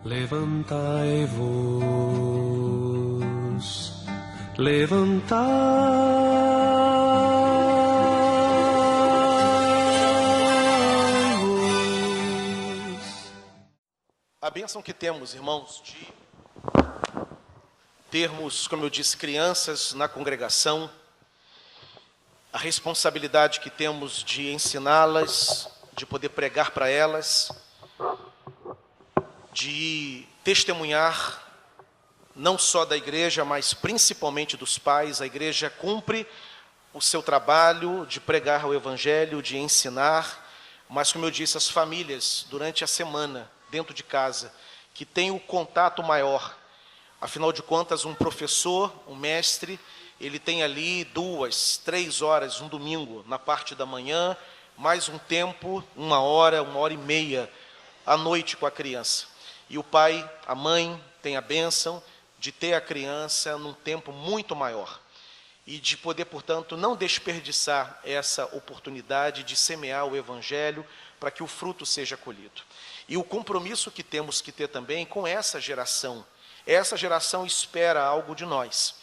Levantai-vos, levantai-vos. A bênção que temos, irmãos, de termos, como eu disse, crianças na congregação, a responsabilidade que temos de ensiná-las, de poder pregar para elas, de testemunhar, não só da igreja, mas principalmente dos pais. A igreja cumpre o seu trabalho de pregar o evangelho, de ensinar, mas, como eu disse, as famílias, durante a semana, dentro de casa, que têm o contato maior. Afinal de contas, um professor, um mestre, ele tem ali 2, 3 horas, um domingo, na parte da manhã, mais um tempo, 1 hora, 1h30, à noite com a criança. E o pai, a mãe, tem a bênção de ter a criança num tempo muito maior. E de poder, portanto, não desperdiçar essa oportunidade de semear o evangelho para que o fruto seja colhido. E o compromisso que temos que ter também com essa geração. Essa geração espera algo de nós.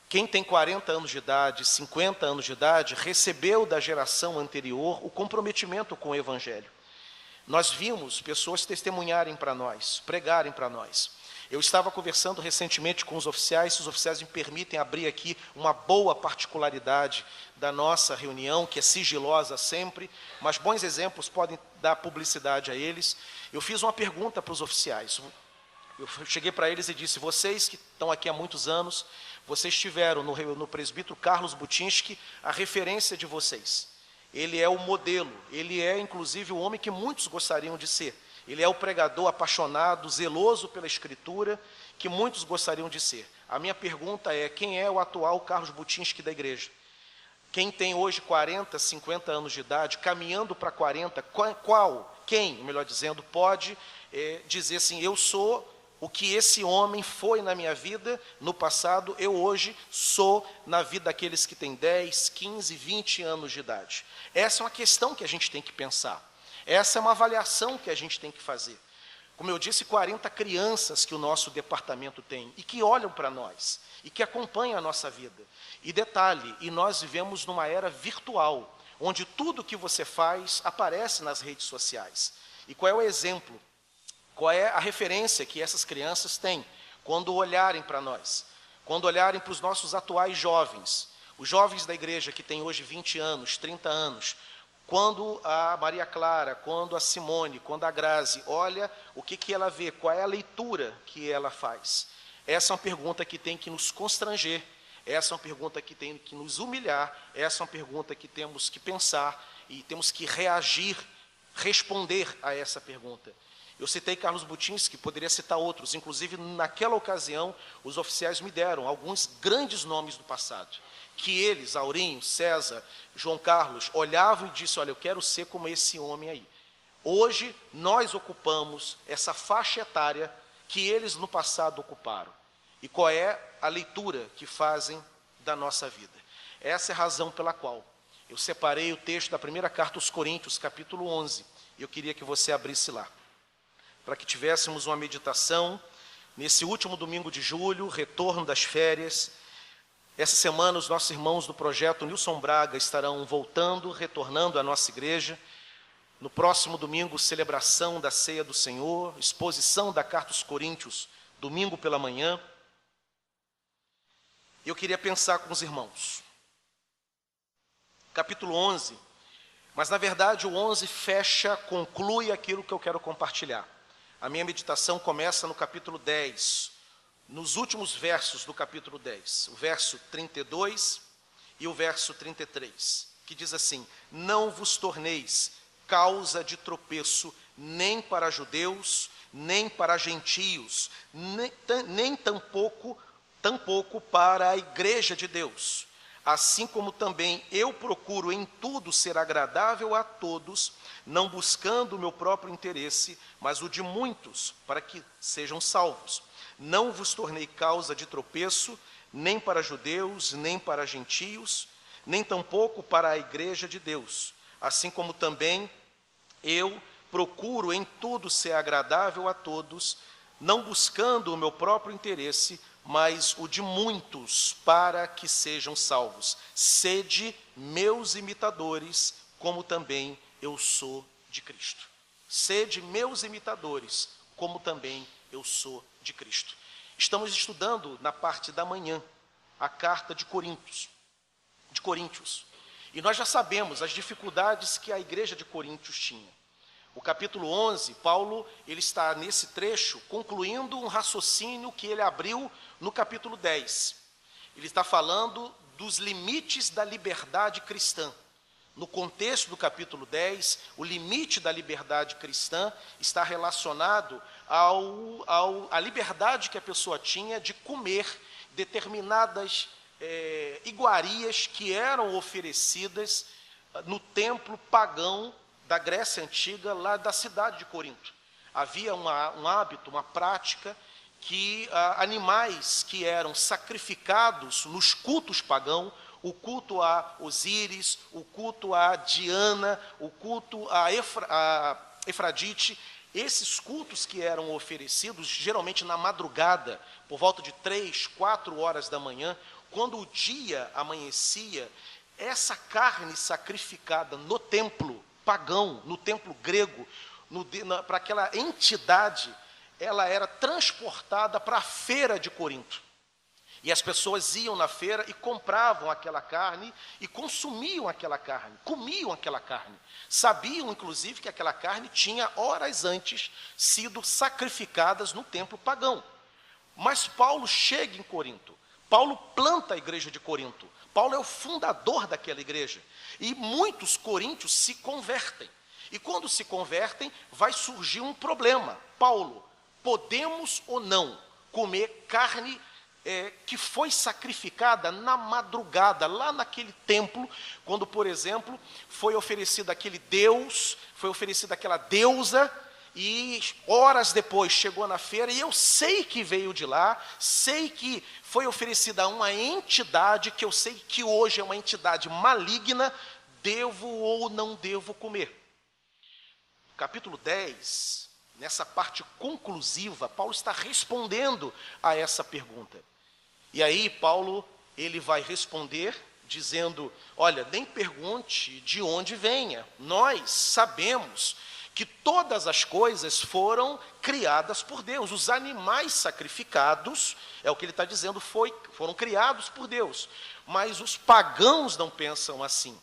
Quem tem 40 anos de idade, 50 anos de idade, recebeu da geração anterior o comprometimento com o evangelho. Nós vimos pessoas testemunharem para nós, pregarem para nós. Eu estava conversando recentemente com os oficiais, se os oficiais me permitem abrir aqui uma boa particularidade da nossa reunião, que é sigilosa sempre, mas bons exemplos podem dar publicidade a eles. Eu fiz uma pergunta para os oficiais. Eu cheguei para eles e disse: vocês que estão aqui há muitos anos, vocês tiveram no presbítero Carlos Butinski a referência de vocês. Ele é o modelo, ele é inclusive o homem que muitos gostariam de ser. Ele é o pregador apaixonado, zeloso pela Escritura, que muitos gostariam de ser. A minha pergunta é: quem é o atual Carlos Butinski da igreja? Quem tem hoje 40, 50 anos de idade, caminhando para 40, quem, melhor dizendo, pode dizer assim: eu sou o que esse homem foi na minha vida no passado, eu hoje sou na vida daqueles que têm 10, 15, 20 anos de idade. Essa é uma questão que a gente tem que pensar. Essa é uma avaliação que a gente tem que fazer. Como eu disse, 40 crianças que o nosso departamento tem e que olham para nós e que acompanham a nossa vida. E detalhe, e nós vivemos numa era virtual, onde tudo que você faz aparece nas redes sociais. E qual é o exemplo? Qual é a referência que essas crianças têm quando olharem para nós? Quando olharem para os nossos atuais jovens, os jovens da igreja que têm hoje 20 anos, 30 anos, quando a Maria Clara, quando a Simone, quando a Grazi, olha o que ela vê, qual é a leitura que ela faz? Essa é uma pergunta que tem que nos constranger, essa é uma pergunta que tem que nos humilhar, essa é uma pergunta que temos que pensar e temos que reagir, responder a essa pergunta. Eu citei Carlos Butinski, poderia citar outros, inclusive naquela ocasião os oficiais me deram alguns grandes nomes do passado, que eles, Aurinho, César, João Carlos, olhavam e disseram: olha, eu quero ser como esse homem aí. Hoje nós ocupamos essa faixa etária que eles no passado ocuparam. E qual é a leitura que fazem da nossa vida? Essa é a razão pela qual eu separei o texto da primeira carta aos Coríntios, capítulo 11, e eu queria que você abrisse lá, para que tivéssemos uma meditação nesse último domingo de julho, retorno das férias. Essa semana os nossos irmãos do projeto Nilson Braga estarão voltando, retornando à nossa igreja. No próximo domingo, celebração da Ceia do Senhor, exposição da Carta aos Coríntios, domingo pela manhã. Eu queria pensar com os irmãos. Capítulo 11, mas na verdade o 11 conclui aquilo que eu quero compartilhar. A minha meditação começa no capítulo 10, nos últimos versos do capítulo 10, o verso 32 e o verso 33, que diz assim: não vos torneis causa de tropeço nem para judeus, nem para gentios, nem tampouco para a igreja de Deus. Assim como também eu procuro em tudo ser agradável a todos, não buscando o meu próprio interesse, mas o de muitos, para que sejam salvos. Não vos tornei causa de tropeço, nem para judeus, nem para gentios, nem tampouco para a igreja de Deus. Assim como também eu procuro em tudo ser agradável a todos, não buscando o meu próprio interesse, mas o de muitos, para que sejam salvos. Sede meus imitadores, como também eu sou de Cristo. Sede meus imitadores, como também eu sou de Cristo. Estamos estudando na parte da manhã a carta de Coríntios. E nós já sabemos as dificuldades que a igreja de Coríntios tinha. O capítulo 11, Paulo, ele está nesse trecho concluindo um raciocínio que ele abriu no capítulo 10. Ele está falando dos limites da liberdade cristã. No contexto do capítulo 10, o limite da liberdade cristã está relacionado à liberdade que a pessoa tinha de comer determinadas iguarias que eram oferecidas no templo pagão da Grécia Antiga, lá da cidade de Corinto. Havia um hábito, uma prática, que animais que eram sacrificados nos cultos pagãos, o culto a Osíris, o culto a Diana, o culto a Efradite, esses cultos que eram oferecidos, geralmente na madrugada, por volta de 3, 4 horas da manhã, quando o dia amanhecia, essa carne sacrificada no templo pagão, no templo grego, para aquela entidade, ela era transportada para a feira de Corinto. E as pessoas iam na feira e compravam aquela carne e consumiam aquela carne, comiam aquela carne. Sabiam, inclusive, que aquela carne tinha horas antes sido sacrificadas no templo pagão. Mas Paulo chega em Corinto. Paulo planta a igreja de Corinto. Paulo é o fundador daquela igreja. E muitos coríntios se convertem. E quando se convertem, vai surgir um problema. Paulo, podemos ou não comer carne que foi sacrificada na madrugada, lá naquele templo, quando, por exemplo, foi oferecido aquele deus, foi oferecida aquela deusa, e horas depois chegou na feira, e eu sei que veio de lá, sei que foi oferecida a uma entidade, que eu sei que hoje é uma entidade maligna, devo ou não devo comer? Capítulo 10, nessa parte conclusiva, Paulo está respondendo a essa pergunta. E aí Paulo, ele vai responder dizendo, olha, nem pergunte de onde venha, nós sabemos que todas as coisas foram criadas por Deus. Os animais sacrificados, é o que ele está dizendo, foram criados por Deus. Mas os pagãos não pensam assim.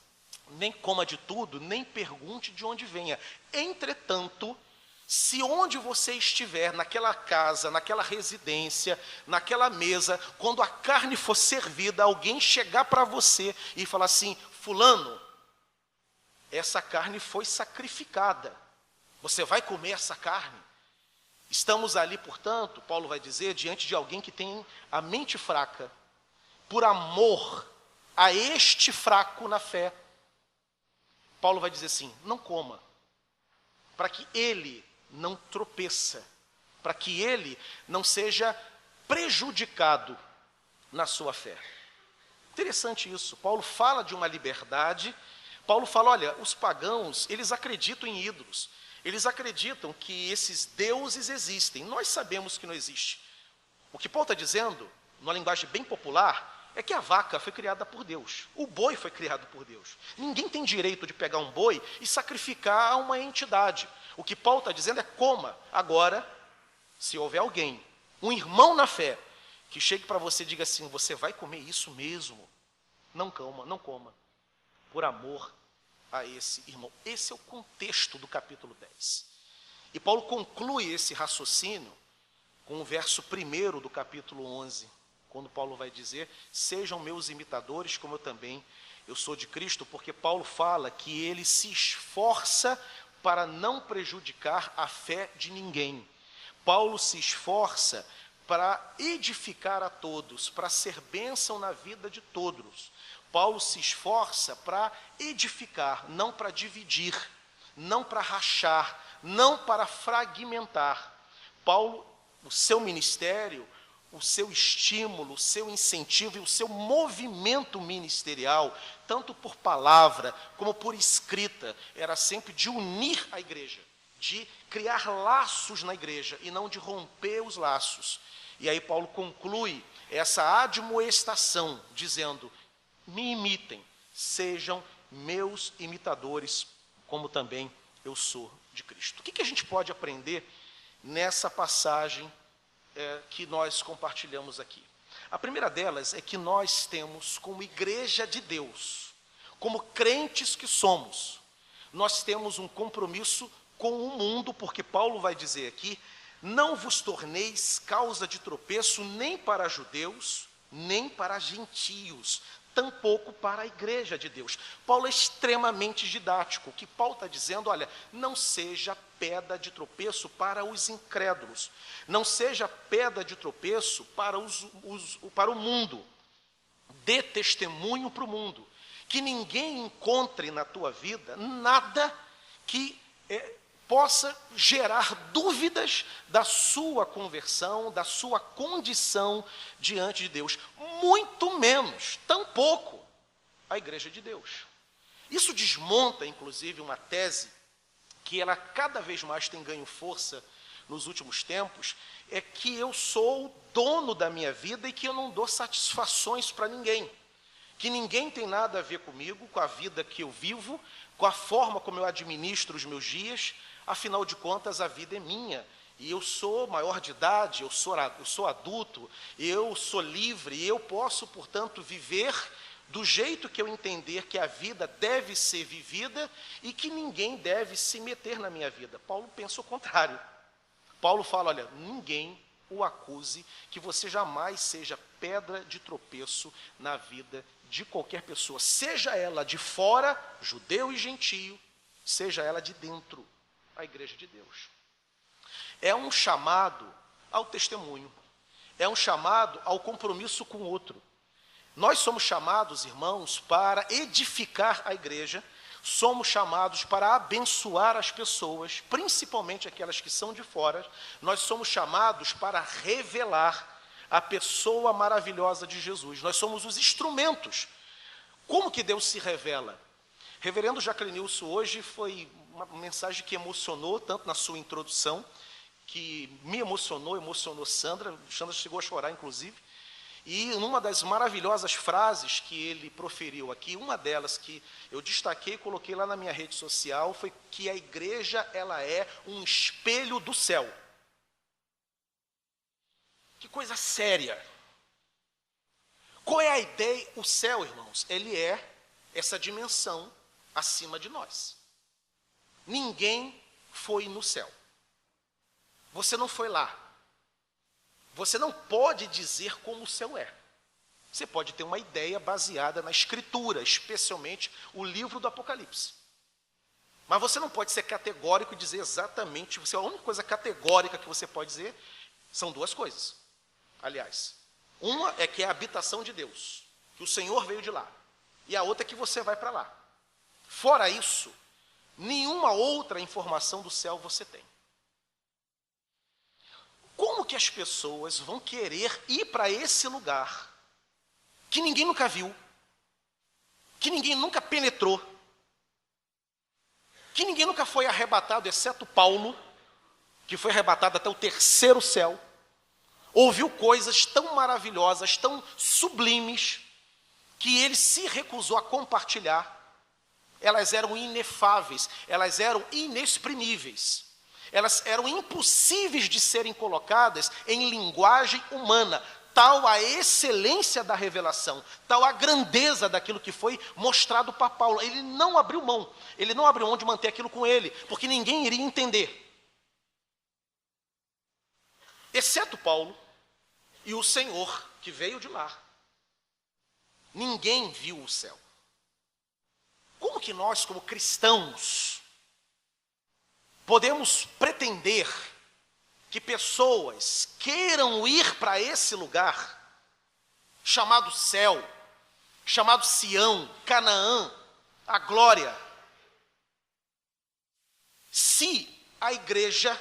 Nem coma de tudo, nem pergunte de onde venha. Entretanto, se onde você estiver, naquela casa, naquela residência, naquela mesa, quando a carne for servida, alguém chegar para você e falar assim, fulano, essa carne foi sacrificada. Você vai comer essa carne? Estamos ali, portanto, Paulo vai dizer, diante de alguém que tem a mente fraca, por amor a este fraco na fé. Paulo vai dizer assim, não coma, para que ele não tropeça, para que ele não seja prejudicado na sua fé. Interessante isso, Paulo fala de uma liberdade, Paulo fala, olha, os pagãos, eles acreditam em ídolos, eles acreditam que esses deuses existem, nós sabemos que não existe. O que Paulo está dizendo, numa linguagem bem popular, é que a vaca foi criada por Deus, o boi foi criado por Deus. Ninguém tem direito de pegar um boi e sacrificar a uma entidade. O que Paulo está dizendo é coma. Agora, se houver alguém, um irmão na fé, que chegue para você e diga assim, você vai comer isso mesmo? Não coma, não coma. Por amor a esse irmão. Esse é o contexto do capítulo 10. E Paulo conclui esse raciocínio com o verso 1 do capítulo 11, quando Paulo vai dizer, sejam meus imitadores, como eu sou de Cristo, porque Paulo fala que ele se esforça para não prejudicar a fé de ninguém. Paulo se esforça para edificar a todos, para ser bênção na vida de todos. Paulo se esforça para edificar, não para dividir, não para rachar, não para fragmentar. Paulo, o seu ministério, o seu estímulo, o seu incentivo e o seu movimento ministerial, tanto por palavra como por escrita, era sempre de unir a igreja. de criar laços na igreja e não de romper os laços. E aí Paulo conclui essa admoestação, dizendo: me imitem, sejam meus imitadores, como também eu sou de Cristo. O que a gente pode aprender nessa passagem que nós compartilhamos aqui? A primeira delas é que nós temos, como igreja de Deus, como crentes que somos, nós temos um compromisso com o mundo, porque Paulo vai dizer aqui: não vos torneis causa de tropeço nem para judeus, nem para gentios, tampouco para a igreja de Deus. Paulo é extremamente didático. O que Paulo está dizendo: olha, não seja pedra de tropeço para os incrédulos, não seja pedra de tropeço para o mundo, dê testemunho para o mundo, que ninguém encontre na tua vida nada que possa gerar dúvidas da sua conversão, da sua condição diante de Deus, muito menos, tampouco, a igreja de Deus. Isso desmonta, inclusive, uma tese que ela cada vez mais tem ganho força nos últimos tempos, é que eu sou o dono da minha vida e que eu não dou satisfações para ninguém, que ninguém tem nada a ver comigo, com a vida que eu vivo, com a forma como eu administro os meus dias. Afinal de contas, a vida é minha, e eu sou maior de idade, eu sou adulto, eu sou livre, e eu posso, portanto, viver do jeito que eu entender que a vida deve ser vivida e que ninguém deve se meter na minha vida. Paulo pensa o contrário. Paulo fala: olha, ninguém o acuse, que você jamais seja pedra de tropeço na vida de qualquer pessoa, seja ela de fora, judeu e gentio, seja ela de dentro, a igreja de Deus. É um chamado ao testemunho, é um chamado ao compromisso com o outro. Nós somos chamados, irmãos, para edificar a igreja, somos chamados para abençoar as pessoas, principalmente aquelas que são de fora. Nós somos chamados para revelar a pessoa maravilhosa de Jesus. Nós somos os instrumentos. Como que Deus se revela? Reverendo Jaclenilson hoje foi uma mensagem que emocionou, tanto na sua introdução, que me emocionou Sandra. Sandra chegou a chorar, inclusive. E numa das maravilhosas frases que ele proferiu aqui, uma delas que eu destaquei e coloquei lá na minha rede social, foi que a igreja, ela é um espelho do céu. Que coisa séria. Qual é a ideia? O céu, irmãos, ele é essa dimensão acima de nós. Ninguém foi no céu. Você não foi lá. Você não pode dizer como o céu é. Você pode ter uma ideia baseada na Escritura, especialmente o livro do Apocalipse. Mas você não pode ser categórico e dizer exatamente. A única coisa categórica que você pode dizer são duas coisas. Aliás, uma é que é a habitação de Deus, que o Senhor veio de lá. E a outra é que você vai para lá. Fora isso, nenhuma outra informação do céu você tem. Como que as pessoas vão querer ir para esse lugar que ninguém nunca viu, que ninguém nunca penetrou, que ninguém nunca foi arrebatado, exceto Paulo, que foi arrebatado até o terceiro céu, ouviu coisas tão maravilhosas, tão sublimes, que ele se recusou a compartilhar. Elas eram inefáveis, elas eram inexprimíveis. Elas eram impossíveis de serem colocadas em linguagem humana. Tal a excelência da revelação, tal a grandeza daquilo que foi mostrado para Paulo. Ele não abriu mão de manter aquilo com ele, porque ninguém iria entender. Exceto Paulo e o Senhor que veio de lá. Ninguém viu o céu. Como que nós, como cristãos, podemos pretender que pessoas queiram ir para esse lugar, chamado céu, chamado Sião, Canaã, a glória, se a igreja,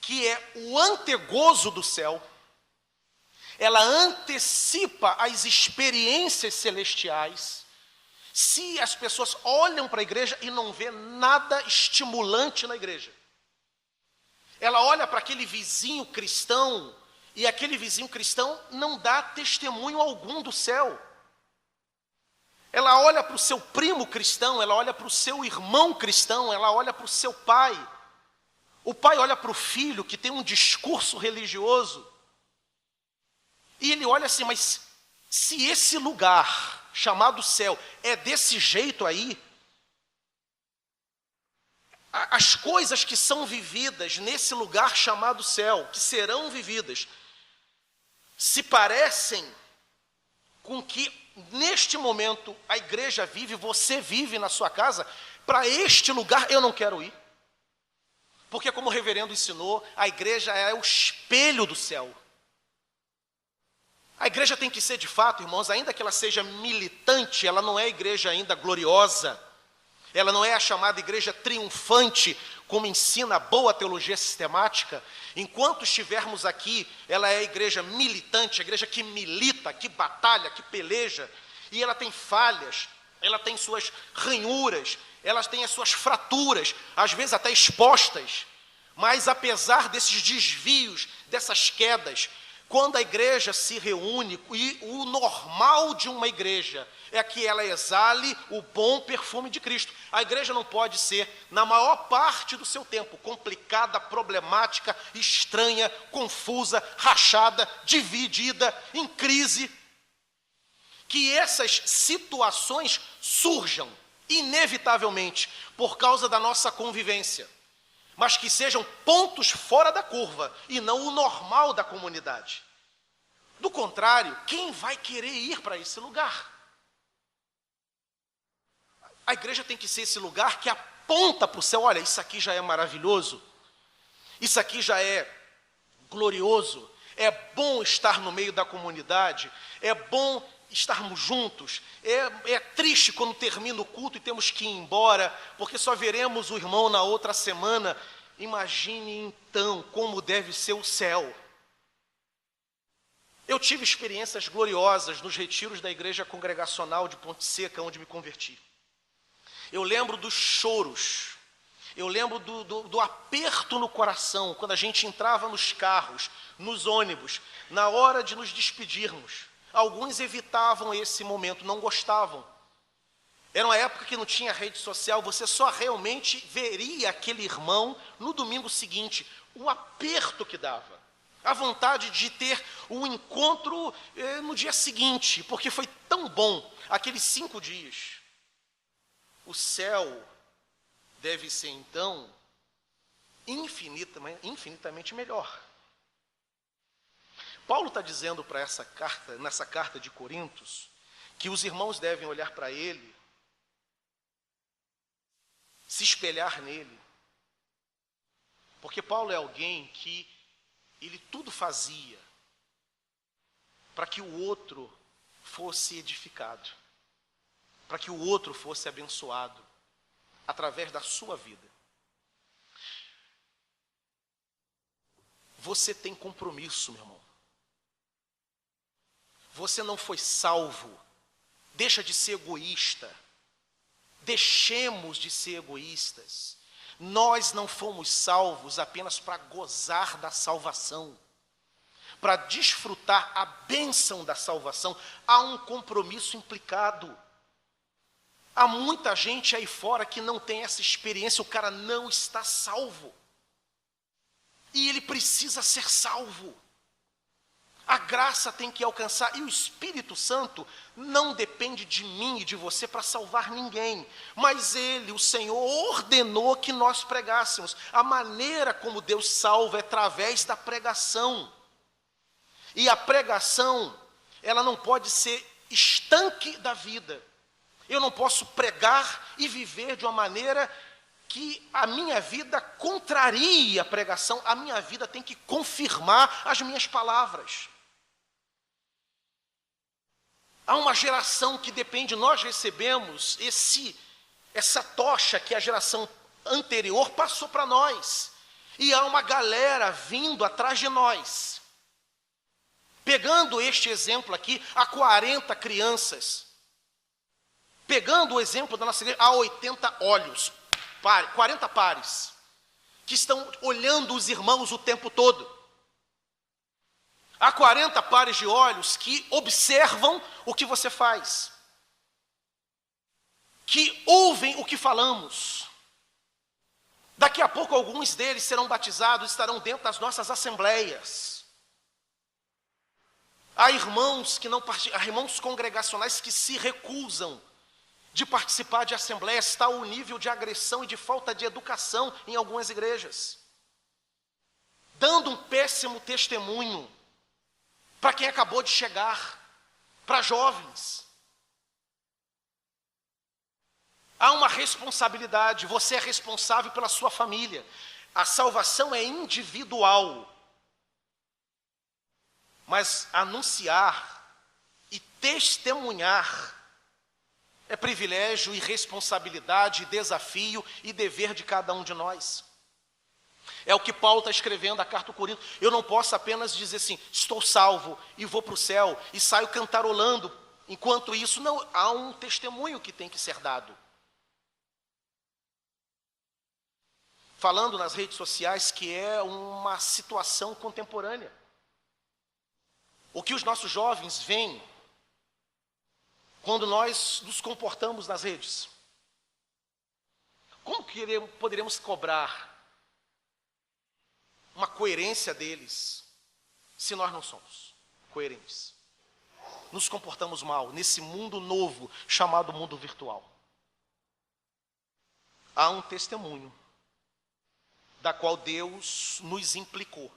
que é o antegozo do céu, ela antecipa as experiências celestiais, se as pessoas olham para a igreja e não vê nada estimulante na igreja. Ela olha para aquele vizinho cristão e aquele vizinho cristão não dá testemunho algum do céu. Ela olha para o seu primo cristão, ela olha para o seu irmão cristão, ela olha para o seu pai. O pai olha para o filho que tem um discurso religioso e ele olha assim, mas se esse lugar chamado céu é desse jeito aí, as coisas que são vividas nesse lugar chamado céu, que serão vividas, se parecem com que neste momento a igreja vive, você vive na sua casa, para este lugar eu não quero ir. Porque como o reverendo ensinou, a igreja é o espelho do céu. A igreja tem que ser de fato, irmãos, ainda que ela seja militante, ela não é a igreja ainda gloriosa. Ela não é a chamada igreja triunfante, como ensina a boa teologia sistemática. Enquanto estivermos aqui, ela é a igreja militante, a igreja que milita, que batalha, que peleja. E ela tem falhas, ela tem suas ranhuras, ela tem as suas fraturas, às vezes até expostas. Mas apesar desses desvios, dessas quedas, quando a igreja se reúne, e o normal de uma igreja é que ela exale o bom perfume de Cristo. A igreja não pode ser, na maior parte do seu tempo, complicada, problemática, estranha, confusa, rachada, dividida, em crise. Que essas situações surjam, inevitavelmente, por causa da nossa convivência, mas que sejam pontos fora da curva e não o normal da comunidade. Do contrário, quem vai querer ir para esse lugar? A igreja tem que ser esse lugar que aponta para o céu, olha, isso aqui já é maravilhoso, isso aqui já é glorioso, é bom estar no meio da comunidade, é bom estarmos juntos, é triste quando termina o culto e temos que ir embora, porque só veremos o irmão na outra semana. Imagine então como deve ser o céu. Eu tive experiências gloriosas nos retiros da igreja congregacional de Ponte Seca, onde me converti. Eu lembro dos choros, eu lembro do aperto no coração, quando a gente entrava nos carros, nos ônibus, na hora de nos despedirmos. Alguns evitavam esse momento, não gostavam. Era uma época que não tinha rede social, você só realmente veria aquele irmão no domingo seguinte, o aperto que dava, a vontade de ter o encontro no dia seguinte, porque foi tão bom aqueles 5 dias. O céu deve ser, então, infinitamente melhor. Paulo está dizendo para nessa carta de Coríntios, que os irmãos devem olhar para ele, se espelhar nele, porque Paulo é alguém que ele tudo fazia para que o outro fosse edificado, para que o outro fosse abençoado através da sua vida. Você tem compromisso, meu irmão. Você não foi salvo. Deixa de ser egoísta. Deixemos de ser egoístas. Nós não fomos salvos apenas para gozar da salvação, para desfrutar a bênção da salvação. Há um compromisso implicado. Há muita gente aí fora que não tem essa experiência, o cara não está salvo. E ele precisa ser salvo. A graça tem que alcançar, e o Espírito Santo não depende de mim e de você para salvar ninguém, mas Ele, o Senhor, ordenou que nós pregássemos. A maneira como Deus salva é através da pregação. E a pregação, ela não pode ser estanque da vida. Eu não posso pregar e viver de uma maneira que a minha vida contraria a pregação. A minha vida tem que confirmar as minhas palavras. Há uma geração que depende, nós recebemos essa tocha que a geração anterior passou para nós. E há uma galera vindo atrás de nós. Pegando este exemplo aqui, há 40 crianças. Pegando o exemplo da nossa igreja, há 80 olhos, 40 pares, que estão olhando os irmãos o tempo todo. Há 40 pares de olhos que observam o que você faz, que ouvem o que falamos. Daqui a pouco alguns deles serão batizados, estarão dentro das nossas assembleias. Há irmãos que não há irmãos congregacionais que se recusam de participar de assembleias. Está o nível de agressão e de falta de educação em algumas igrejas, dando um péssimo testemunho para quem acabou de chegar, para jovens. Há uma responsabilidade, você é responsável pela sua família. A salvação é individual. Mas anunciar e testemunhar é privilégio e responsabilidade, e desafio e dever de cada um de nós. É o que Paulo está escrevendo a carta ao Corinto. Eu não posso apenas dizer assim, estou salvo e vou para o céu e saio cantarolando. Enquanto isso, não, há um testemunho que tem que ser dado. Falando nas redes sociais, que é uma situação contemporânea. O que os nossos jovens veem quando nós nos comportamos nas redes? Como poderemos cobrar uma coerência deles se nós não somos coerentes? Nos comportamos mal nesse mundo novo chamado mundo virtual. Há um testemunho da qual Deus nos implicou.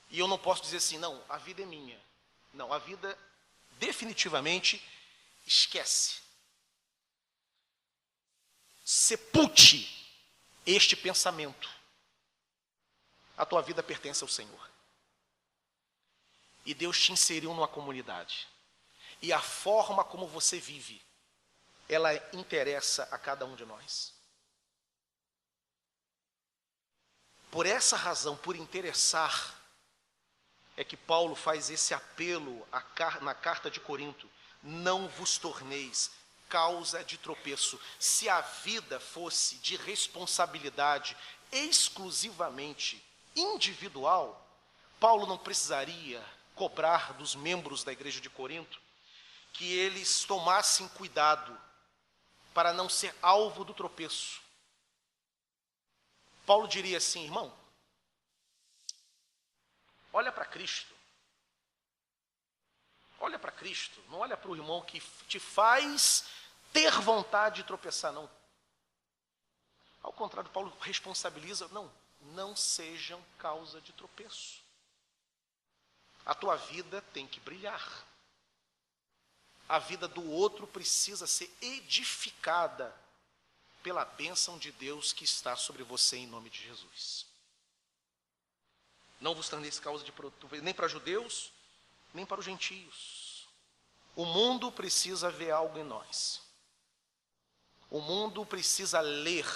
E eu não posso dizer assim, não, a vida é minha. Não, a vida definitivamente esquece. Sepulte este pensamento. A tua vida pertence ao Senhor. E Deus te inseriu numa comunidade. E a forma como você vive, ela interessa a cada um de nós. Por essa razão, por interessar, é que Paulo faz esse apelo na carta de Corinto. Não vos torneis causa de tropeço. Se a vida fosse de responsabilidade exclusivamente individual, Paulo não precisaria cobrar dos membros da igreja de Corinto que eles tomassem cuidado para não ser alvo do tropeço. Paulo diria assim, irmão, olha para Cristo. Olha para Cristo, não olha para o irmão que te faz ter vontade de tropeçar, não. Ao contrário, Paulo responsabiliza, não sejam causa de tropeço. A tua vida tem que brilhar. A vida do outro precisa ser edificada pela bênção de Deus que está sobre você em nome de Jesus. Não vos torneis causa de tropeço, nem para judeus, nem para os gentios. O mundo precisa ver algo em nós. O mundo precisa ler.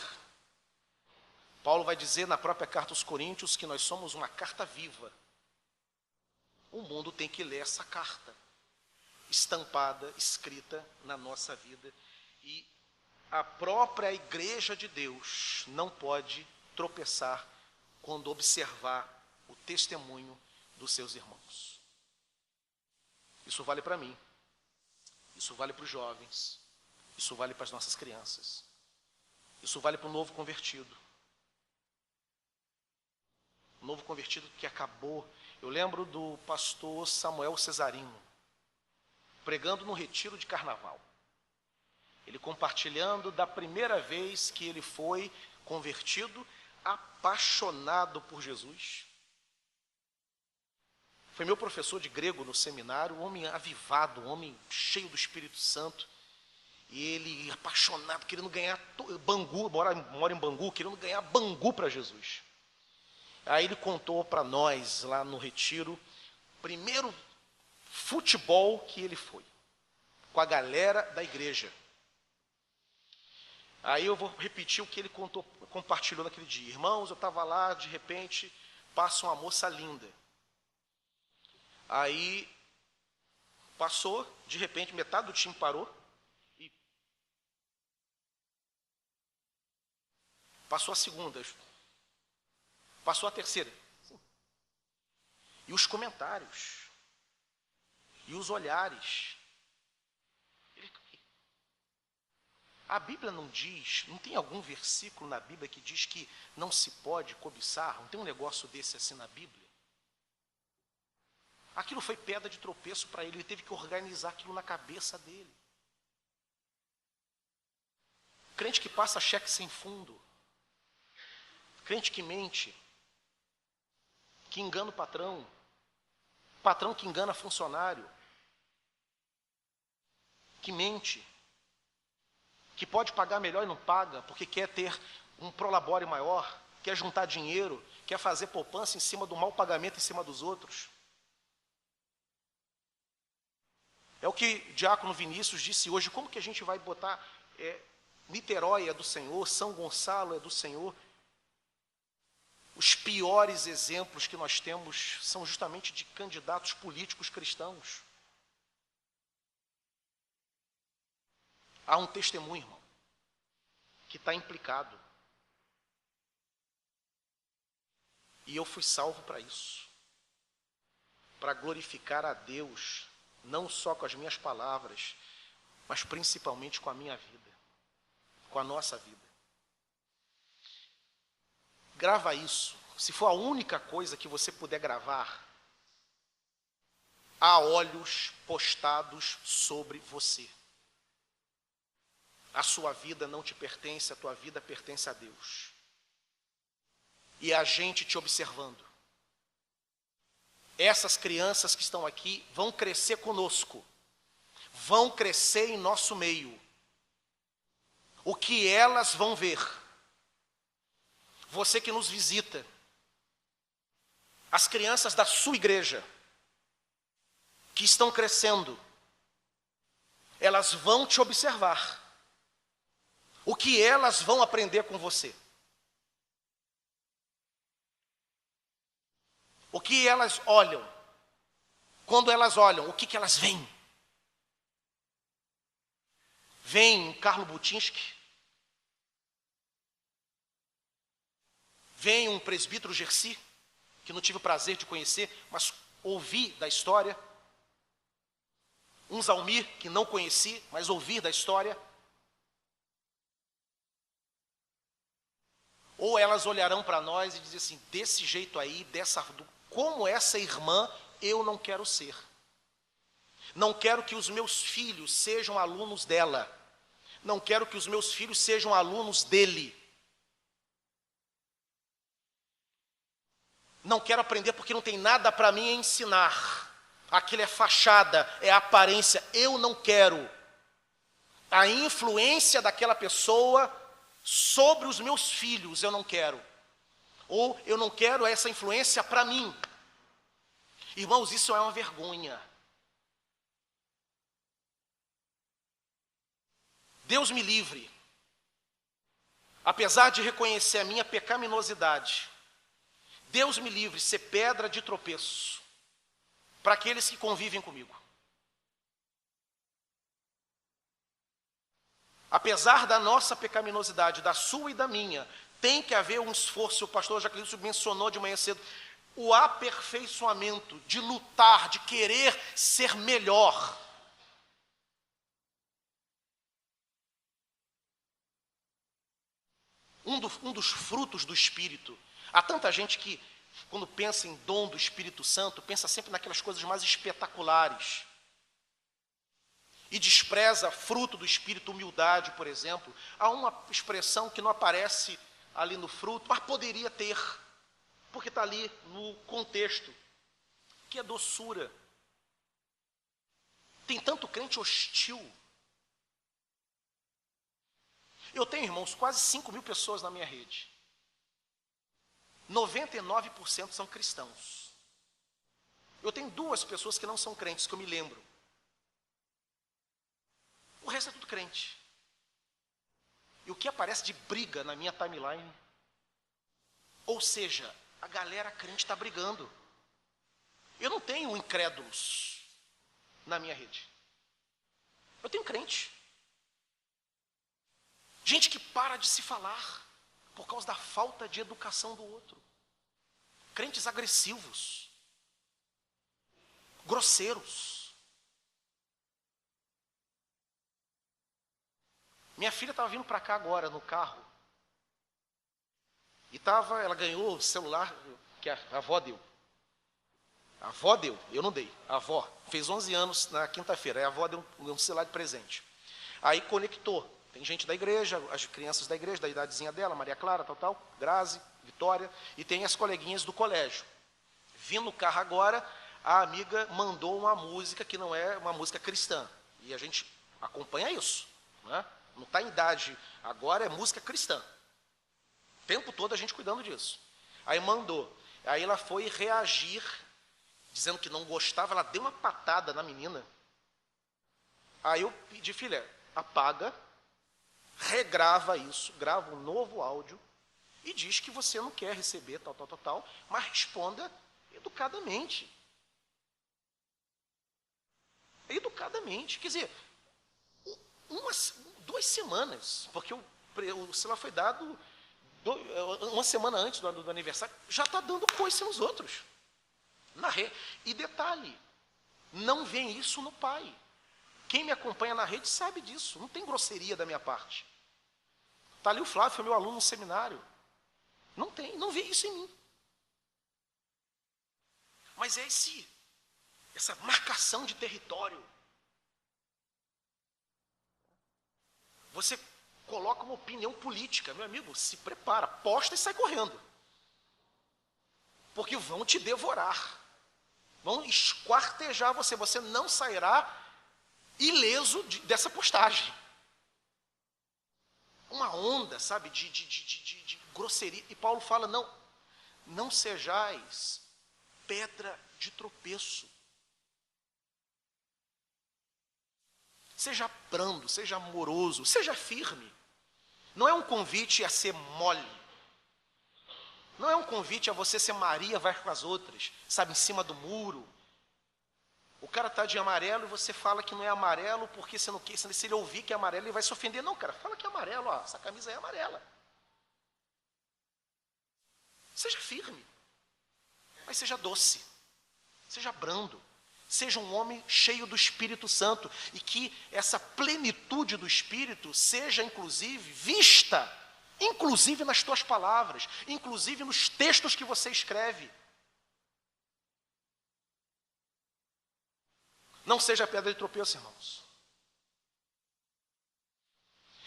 Paulo vai dizer na própria carta aos Coríntios que nós somos uma carta viva. O mundo tem que ler essa carta, estampada, escrita na nossa vida. E a própria igreja de Deus não pode tropeçar quando observar o testemunho dos seus irmãos. Isso vale para mim, isso vale para os jovens, isso vale para as nossas crianças, isso vale para o novo convertido. O novo convertido que acabou. Eu lembro do pastor Samuel Cesarino, pregando no retiro de carnaval. Ele compartilhando da primeira vez que ele foi convertido, apaixonado por Jesus. Foi meu professor de grego no seminário, um homem avivado, um homem cheio do Espírito Santo. E ele apaixonado, querendo ganhar Bangu, mora em Bangu, querendo ganhar Bangu para Jesus. Aí ele contou para nós, lá no retiro, o primeiro futebol que ele foi, com a galera da igreja. Aí eu vou repetir o que ele compartilhou naquele dia. Irmãos, eu estava lá, de repente, passa uma moça linda. Aí Passou, de repente, metade do time parou. E passou a segunda. Passou a terceira. E os comentários. E os olhares. A Bíblia não diz, não tem algum versículo na Bíblia que diz que não se pode cobiçar? Não tem um negócio desse assim na Bíblia? Aquilo foi pedra de tropeço para ele teve que organizar aquilo na cabeça dele. Crente que passa cheque sem fundo, crente que mente, que engana o patrão, patrão que engana funcionário, que mente, que pode pagar melhor e não paga, porque quer ter um prolabore maior, quer juntar dinheiro, quer fazer poupança em cima do mau pagamento em cima dos outros. É o que o diácono Vinícius disse hoje, como que a gente vai botar Niterói é do Senhor, São Gonçalo é do Senhor. Os piores exemplos que nós temos são justamente de candidatos políticos cristãos. Há um testemunho, irmão, que está implicado. E eu fui salvo para isso. Para glorificar a Deus, não só com as minhas palavras, mas principalmente com a minha vida, com a nossa vida. Grava isso. Se for a única coisa que você puder gravar, há olhos postados sobre você. A sua vida não te pertence, a tua vida pertence a Deus. E a gente te observando. Essas crianças que estão aqui vão crescer conosco. Vão crescer em nosso meio. O que elas vão ver? Você que nos visita. As crianças da sua igreja, que estão crescendo, elas vão te observar. O que elas vão aprender com você? O que elas olham? Quando elas olham, o que elas veem? Vem Carlo Butinski? Vem um presbítero Gersi, que não tive o prazer de conhecer, mas ouvi da história. Um Zalmir, que não conheci, mas ouvi da história. Ou elas olharão para nós e dizem assim, desse jeito aí, como essa irmã, eu não quero ser. Não quero que os meus filhos sejam alunos dela. Não quero que os meus filhos sejam alunos dele. Não quero aprender porque não tem nada para mim ensinar. Aquilo é fachada, é aparência. Eu não quero. A influência daquela pessoa sobre os meus filhos, eu não quero. Ou eu não quero essa influência para mim. Irmãos, isso é uma vergonha. Deus me livre. Apesar de reconhecer a minha pecaminosidade, Deus me livre ser pedra de tropeço para aqueles que convivem comigo. Apesar da nossa pecaminosidade, da sua e da minha, tem que haver um esforço, o pastor Jacqueline mencionou de manhã cedo, o aperfeiçoamento, de lutar, de querer ser melhor. Um dos frutos do Espírito. Há tanta gente que, quando pensa em dom do Espírito Santo, pensa sempre naquelas coisas mais espetaculares. E despreza fruto do Espírito, humildade, por exemplo. Há uma expressão que não aparece ali no fruto, mas poderia ter, porque está ali no contexto, que é doçura. Tem tanto crente hostil. Eu tenho, irmãos, quase 5.000 pessoas na minha rede. 99% são cristãos. Eu tenho 2 pessoas que não são crentes, que eu me lembro. O resto é tudo crente. E o que aparece de briga na minha timeline? Ou seja, a galera crente está brigando. Eu não tenho incrédulos. na minha rede. Eu tenho crente. Gente que para de se falar por causa da falta de educação do outro. Crentes agressivos, grosseiros. Minha filha estava vindo para cá agora no carro. E ela ganhou o celular que a avó deu. A avó deu, eu não dei. A avó fez 11 anos na quinta-feira. Aí a avó deu um celular de presente. Aí conectou. Tem gente da igreja, as crianças da igreja, da idadezinha dela, Maria Clara, Grazi, Vitória, e tem as coleguinhas do colégio. Vindo no carro agora, a amiga mandou uma música que não é uma música cristã. E a gente acompanha isso. Né? Não está em idade, agora é música cristã. O tempo todo a gente cuidando disso. Aí mandou. Aí ela foi reagir, dizendo que não gostava, ela deu uma patada na menina. Aí eu pedi, filha, apaga, regrava isso, grava um novo áudio e diz que você não quer receber tal, mas responda educadamente. Educadamente. Quer dizer, 2 semanas, porque o celular foi dado uma semana antes do aniversário, já está dando coice nos outros. Na rede. E detalhe, não vem isso no pai. Quem me acompanha na rede sabe disso, não tem grosseria da minha parte. Está ali o Flávio, foi meu aluno no seminário. Não vê isso em mim. Mas é essa marcação de território. Você coloca uma opinião política, meu amigo, se prepara, posta e sai correndo. Porque vão te devorar. Vão esquartejar você. Você não sairá ileso dessa postagem. Uma onda, sabe, de grosseria. E Paulo fala, não sejais pedra de tropeço. Seja brando, seja amoroso, seja firme. Não é um convite a ser mole. Não é um convite a você ser Maria, vai com as outras, sabe, em cima do muro. O cara está de amarelo e você fala que não é amarelo porque você não quer, se ele ouvir que é amarelo, ele vai se ofender. Não, cara, fala que é amarelo, ó, essa camisa é amarela. Seja firme, mas seja doce, seja brando, seja um homem cheio do Espírito Santo e que essa plenitude do Espírito seja, inclusive, vista, inclusive nas tuas palavras, inclusive nos textos que você escreve. Não seja pedra de tropeço, irmãos.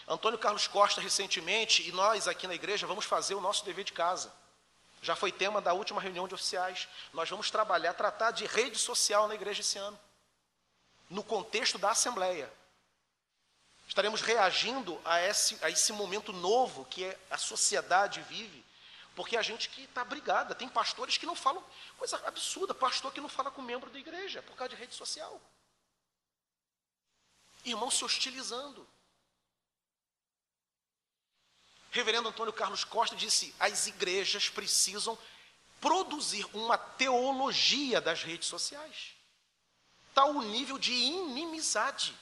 Antônio Carlos Costa, recentemente, e nós aqui na igreja vamos fazer o nosso dever de casa. Já foi tema da última reunião de oficiais. Nós vamos tratar de rede social na igreja esse ano, no contexto da Assembleia. Estaremos reagindo a esse momento novo que a sociedade vive, porque a gente que está brigada, tem pastores que não falam, coisa absurda, pastor que não fala com membro da igreja, por causa de rede social. Irmãos se hostilizando. Reverendo Antônio Carlos Costa disse, as igrejas precisam produzir uma teologia das redes sociais. Tal o nível de inimizade,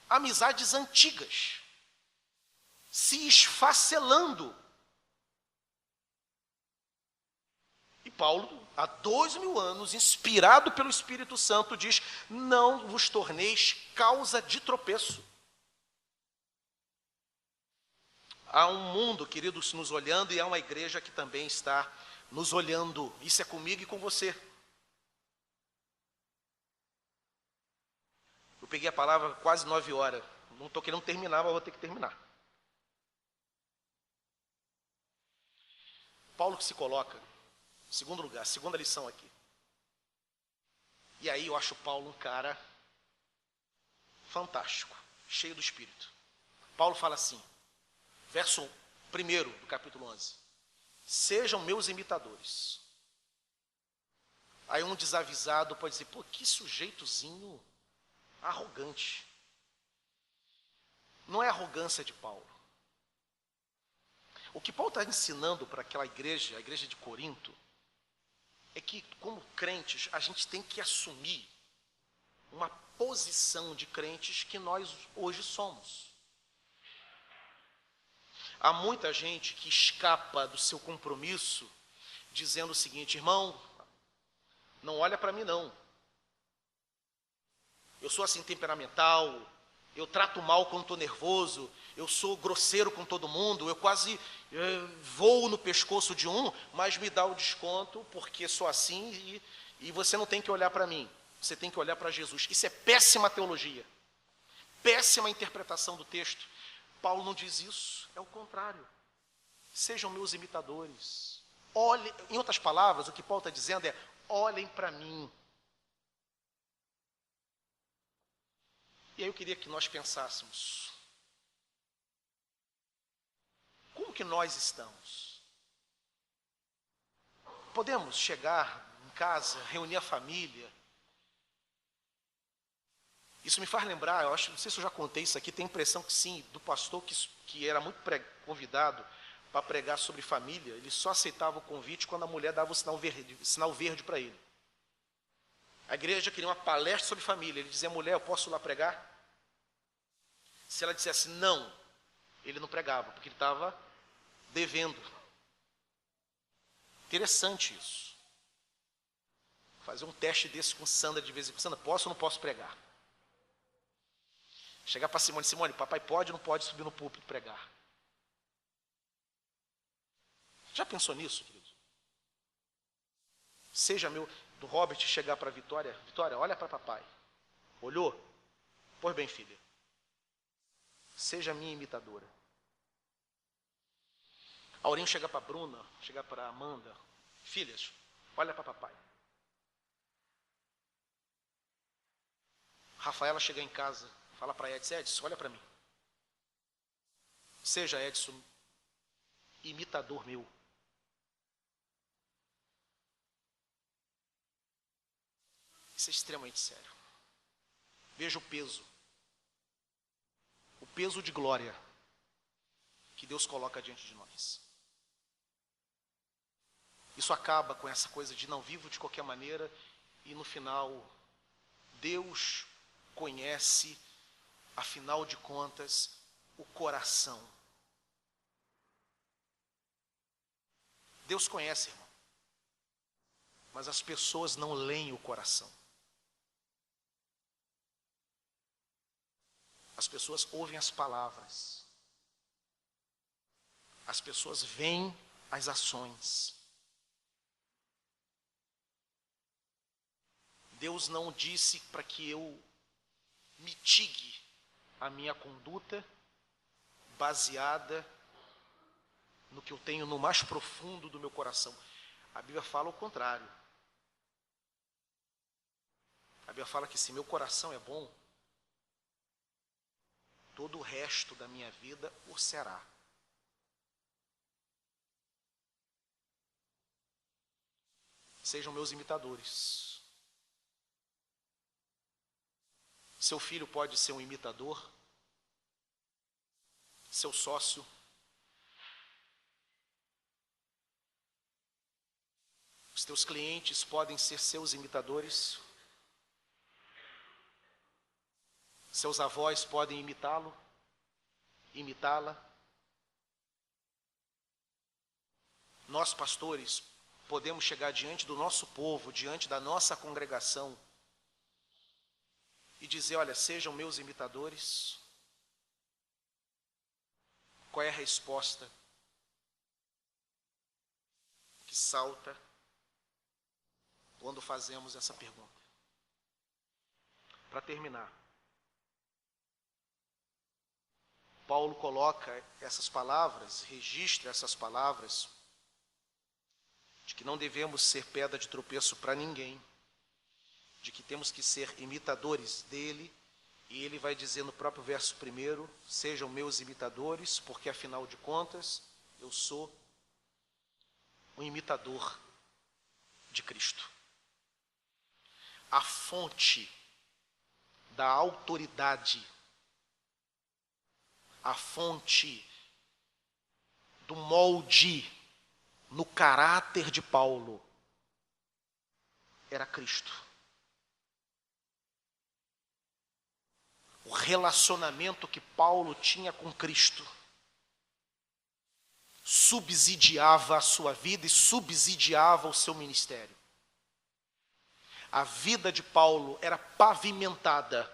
amizades antigas, se esfacelando. E Paulo, há 2000 anos, inspirado pelo Espírito Santo, diz, não vos torneis causa de tropeço. Há um mundo, queridos, nos olhando e há uma igreja que também está nos olhando. Isso é comigo e com você. Eu peguei a palavra quase 9 horas. Não estou querendo terminar, mas vou ter que terminar. Paulo que se coloca, segundo lugar, segunda lição aqui. E aí eu acho Paulo um cara fantástico, cheio do Espírito. Paulo fala assim, verso 1 do capítulo 11. Sejam meus imitadores. Aí um desavisado pode dizer, pô, que sujeitozinho arrogante. Não é arrogância de Paulo. O que Paulo está ensinando para aquela igreja, a igreja de Corinto, é que como crentes a gente tem que assumir uma posição de crentes que nós hoje somos. Há muita gente que escapa do seu compromisso dizendo o seguinte: irmão, não olha para mim não. Eu sou assim temperamental, eu trato mal quando estou nervoso, eu sou grosseiro com todo mundo, eu quase voo no pescoço de um, mas me dá o desconto porque sou assim e você não tem que olhar para mim, você tem que olhar para Jesus. Isso é péssima teologia, péssima interpretação do texto. Paulo não diz isso, é o contrário. Sejam meus imitadores. Olhem, em outras palavras, o que Paulo está dizendo é: olhem para mim. E aí eu queria que nós pensássemos: como que nós estamos? Podemos chegar em casa, reunir a família. Isso me faz lembrar, eu acho, não sei se eu já contei isso aqui, tenho a impressão que sim, do pastor que era muito convidado para pregar sobre família. Ele só aceitava o convite quando a mulher dava o sinal verde para ele. A igreja queria uma palestra sobre família. Ele dizia: mulher, eu posso ir lá pregar? Se ela dissesse não, ele não pregava, porque ele estava devendo. Interessante isso. Fazer um teste desse com Sandra de vez em quando. Sandra, posso ou não posso pregar? Chegar para Simone: Simone, papai pode ou não pode subir no púlpito e pregar? Já pensou nisso, querido? Seja meu, do Robert chegar para a Vitória: Vitória, olha para papai. Olhou? Pois bem, filha, seja minha imitadora. Aurinho chega para a Bruna, chega para a Amanda: filhas, olha para papai. Rafaela chega em casa, fala para Edson: Edson, olha para mim. Seja, Edson, imitador meu. Isso é extremamente sério. Veja o peso de glória que Deus coloca diante de nós. Isso acaba com essa coisa de não vivo de qualquer maneira, e no final, Deus conhece, afinal de contas, o coração. Deus conhece, irmão, mas as pessoas não leem o coração. As pessoas ouvem as palavras. As pessoas veem as ações. Deus não disse para que eu mitigue a minha conduta baseada no que eu tenho no mais profundo do meu coração. A Bíblia fala o contrário. A Bíblia fala que se meu coração é bom, todo o resto da minha vida o será. Sejam meus imitadores. Seu filho pode ser um imitador, seu sócio, os teus clientes podem ser seus imitadores, seus avós podem imitá-lo, imitá-la. Nós, pastores, podemos chegar diante do nosso povo, diante da nossa congregação e dizer: olha, sejam meus imitadores. Qual é a resposta que salta quando fazemos essa pergunta? Para terminar, Paulo coloca essas palavras, registra essas palavras, de que não devemos ser pedra de tropeço para ninguém, de que temos que ser imitadores dele, e ele vai dizer no próprio verso 1: sejam meus imitadores, porque afinal de contas, eu sou um imitador de Cristo. A fonte da autoridade, a fonte do molde no caráter de Paulo era Cristo. o relacionamento que Paulo tinha com Cristo subsidiava a sua vida e subsidiava o seu ministério. A vida de Paulo era pavimentada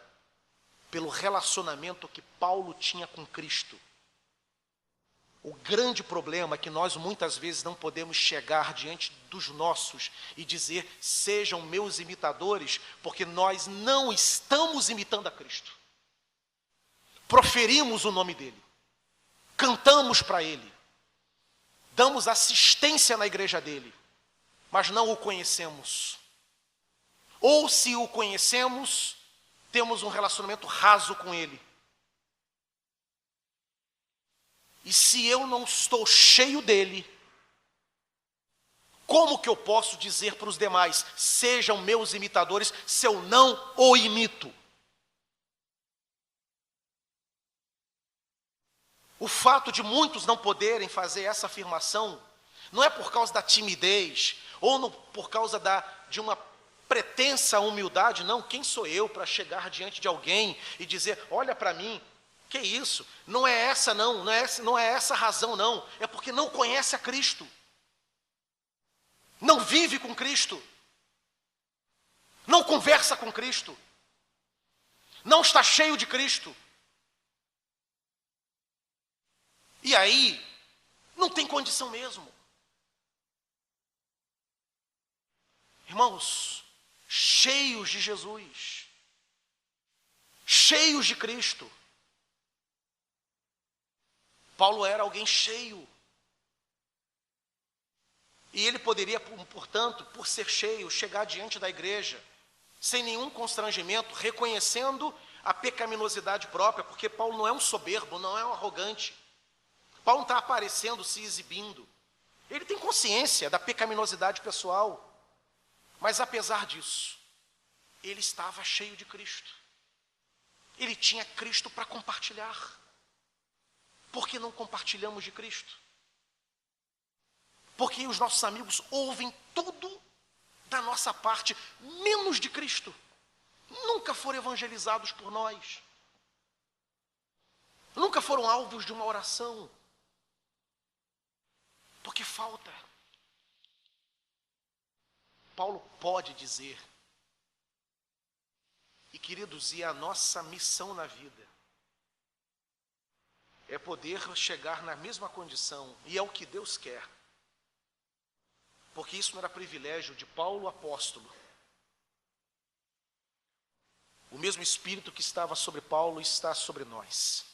pelo relacionamento que Paulo tinha com Cristo. O grande problema é que nós muitas vezes não podemos chegar diante dos nossos e dizer, sejam meus imitadores, porque nós não estamos imitando a Cristo. Proferimos o nome dele, cantamos para ele, damos assistência na igreja dele, mas não o conhecemos. Ou se o conhecemos, temos um relacionamento raso com ele. E se eu não estou cheio dele, como que eu posso dizer para os demais, sejam meus imitadores, se eu não o imito? O fato de muitos não poderem fazer essa afirmação, não é por causa da timidez, ou não por causa de uma pretensa humildade, não. Quem sou eu para chegar diante de alguém e dizer, olha para mim, que isso? Não é essa não é essa a razão não, é porque não conhece a Cristo, não vive com Cristo, não conversa com Cristo, não está cheio de Cristo. E aí, não tem condição mesmo. Irmãos, cheios de Jesus, cheios de Cristo. Paulo era alguém cheio. E ele poderia, portanto, por ser cheio, chegar diante da igreja, sem nenhum constrangimento, reconhecendo a pecaminosidade própria, porque Paulo não é um soberbo, não é um arrogante. Paulo não está aparecendo, se exibindo. Ele tem consciência da pecaminosidade pessoal. Mas apesar disso, ele estava cheio de Cristo. Ele tinha Cristo para compartilhar. Por que não compartilhamos de Cristo? Porque os nossos amigos ouvem tudo da nossa parte, menos de Cristo. Nunca foram evangelizados por nós. Nunca foram alvos de uma oração. Porque falta. Paulo pode dizer, e queridos, e a nossa missão na vida é poder chegar na mesma condição, e é o que Deus quer, porque isso não era privilégio de Paulo, apóstolo. O mesmo Espírito que estava sobre Paulo está sobre nós.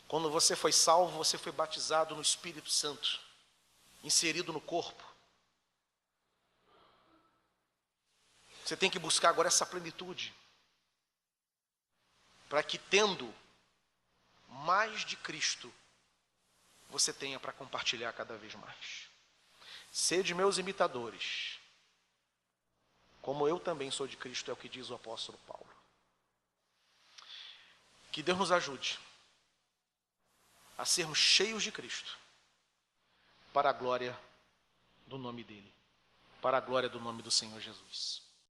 Quando você foi salvo, você foi batizado no Espírito Santo, inserido no corpo. Você tem que buscar agora essa plenitude, para que, tendo mais de Cristo, você tenha para compartilhar cada vez mais. Sede meus imitadores, como eu também sou de Cristo, é o que diz o apóstolo Paulo. Que Deus nos ajude a sermos cheios de Cristo, para a glória do nome dele, para a glória do nome do Senhor Jesus.